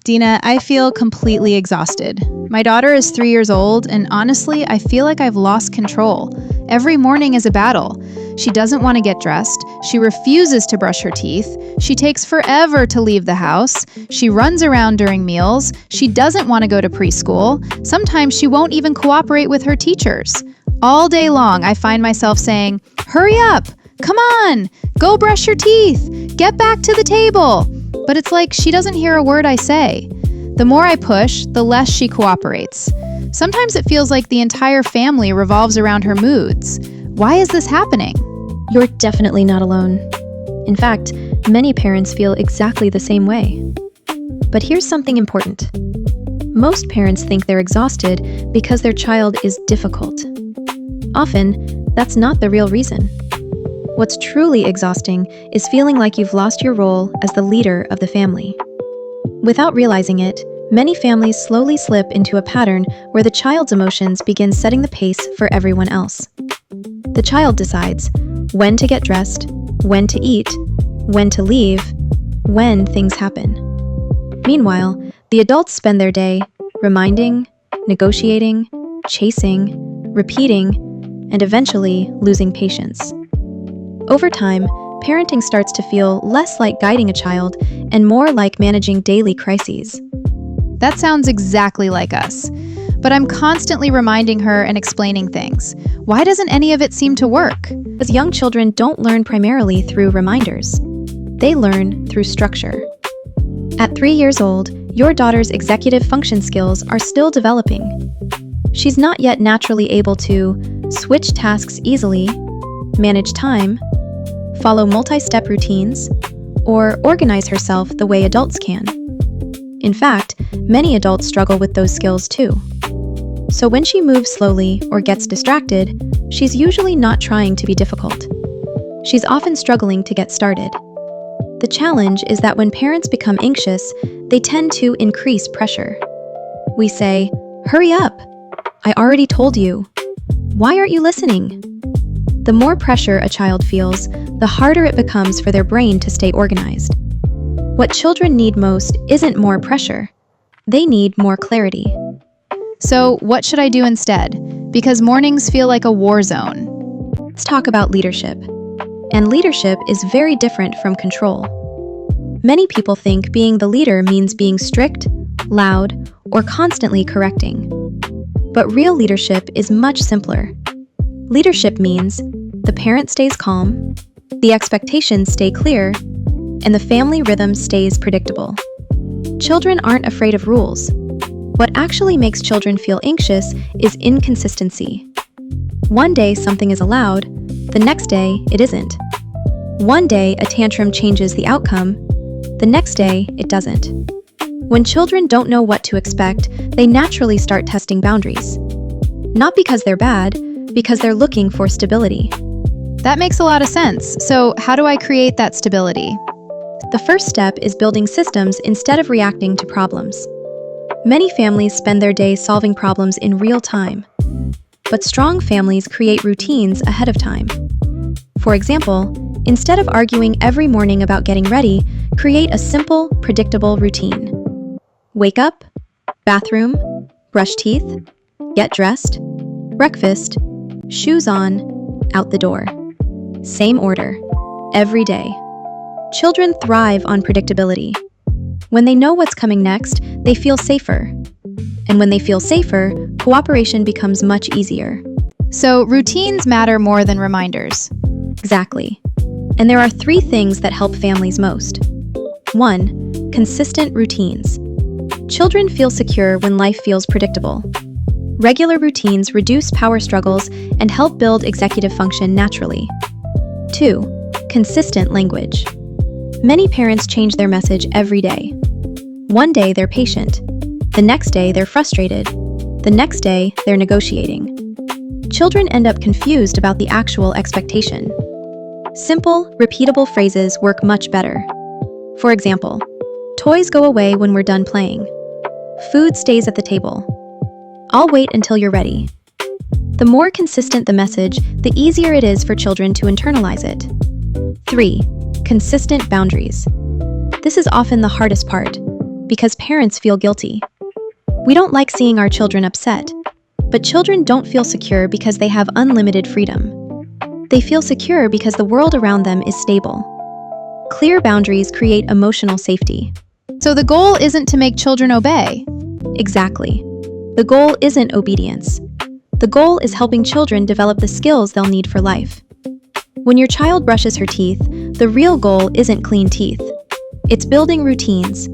Dina, I feel completely exhausted. My daughter is 3 years old, and honestly, I feel like I've lost control. Every morning is a battle. She doesn't want to get dressed. She refuses to brush her teeth. She takes forever to leave the house. She runs around during meals. She doesn't want to go to preschool. Sometimes she won't even cooperate with her teachers. All day long, I find myself saying, "Hurry up! Come on! Go brush your teeth! Get back to the table!" But it's like she doesn't hear a word I say. The more I push, the less she cooperates. Sometimes it feels like the entire family revolves around her moods. Why is this happening? You're definitely not alone. In fact, many parents feel exactly the same way. But here's something important. Most parents think they're exhausted because their child is difficult. Often, that's not the real reason. What's truly exhausting is feeling like you've lost your role as the leader of the family. Without realizing it, many families slowly slip into a pattern where the child's emotions begin setting the pace for everyone else. The child decides when to get dressed, when to eat, when to leave, when things happen. Meanwhile, the adults spend their day reminding, negotiating, chasing, repeating, and eventually losing patience. Over time, parenting starts to feel less like guiding a child and more like managing daily crises. That sounds exactly like us. But I'm constantly reminding her and explaining things. Why doesn't any of it seem to work? Because young children don't learn primarily through reminders. They learn through structure. At 3 years old, your daughter's executive function skills are still developing. She's not yet naturally able to switch tasks easily, manage time, follow multi-step routines, or organize herself the way adults can. In fact, many adults struggle with those skills too. So when she moves slowly or gets distracted, she's usually not trying to be difficult. She's often struggling to get started. The challenge is that when parents become anxious, they tend to increase pressure. We say, "Hurry up! I already told you. Why aren't you listening?" The more pressure a child feels, the harder it becomes for their brain to stay organized. What children need most isn't more pressure. They need more clarity. So what should I do instead? Because mornings feel like a war zone. Let's talk about leadership. And leadership is very different from control. Many people think being the leader means being strict, loud, or constantly correcting. But real leadership is much simpler. Leadership means the parent stays calm, the expectations stay clear, and the family rhythm stays predictable. Children aren't afraid of rules. What actually makes children feel anxious is inconsistency. One day something is allowed, the next day it isn't. One day a tantrum changes the outcome, the next day it doesn't. When children don't know what to expect, they naturally start testing boundaries. Not because they're bad, because they're looking for stability. That makes a lot of sense. So how do I create that stability? The first step is building systems instead of reacting to problems. Many families spend their day solving problems in real time, but strong families create routines ahead of time. For example, instead of arguing every morning about getting ready, create a simple, predictable routine. Wake up, bathroom, brush teeth, get dressed, breakfast, shoes on, out the door. Same order, every day. Children thrive on predictability. When they know what's coming next, they feel safer. And when they feel safer, cooperation becomes much easier. So routines matter more than reminders. Exactly. And there are 3 things that help families most. 1. Consistent routines. Children feel secure when life feels predictable. Regular routines reduce power struggles and help build executive function naturally. 2. Consistent language. Many parents change their message every day. One day they're patient. The next day they're frustrated. The next day they're negotiating. Children end up confused about the actual expectation. Simple, repeatable phrases work much better. For example, toys go away when we're done playing. Food stays at the table. I'll wait until you're ready. The more consistent the message, the easier it is for children to internalize it. 3. Consistent boundaries. This is often the hardest part, because parents feel guilty. We don't like seeing our children upset, but children don't feel secure because they have unlimited freedom. They feel secure because the world around them is stable. Clear boundaries create emotional safety. So the goal isn't to make children obey. Exactly. The goal isn't obedience. The goal is helping children develop the skills they'll need for life. When your child brushes her teeth, the real goal isn't clean teeth. It's building routines,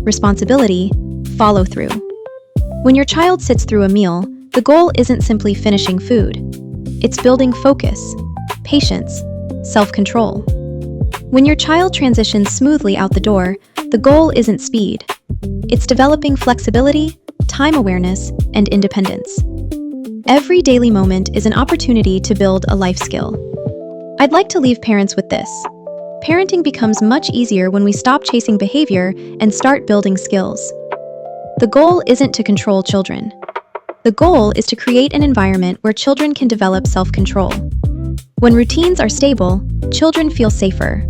responsibility, follow-through. When your child sits through a meal, the goal isn't simply finishing food. It's building focus, patience, self-control. When your child transitions smoothly out the door, the goal isn't speed. It's developing flexibility, time awareness, and independence. Every daily moment is an opportunity to build a life skill. I'd like to leave parents with this. Parenting becomes much easier when we stop chasing behavior and start building skills. The goal isn't to control children. The goal is to create an environment where children can develop self-control. When routines are stable, children feel safer.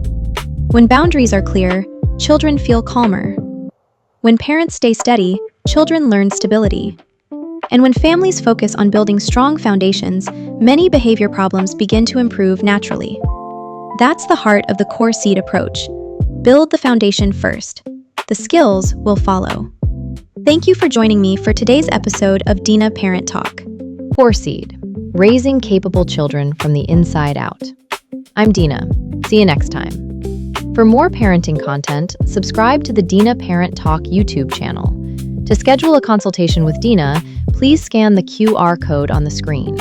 When boundaries are clear, children feel calmer. When parents stay steady, children learn stability. And when families focus on building strong foundations, many behavior problems begin to improve naturally. That's the heart of the Core Seed approach. Build the foundation first. The skills will follow. Thank you for joining me for today's episode of Dina Parent Talk. Core Seed, raising capable children from the inside out. I'm Dina. See you next time. For more parenting content, subscribe to the Dina Parent Talk YouTube channel. To schedule a consultation with Dina, please scan the QR code on the screen.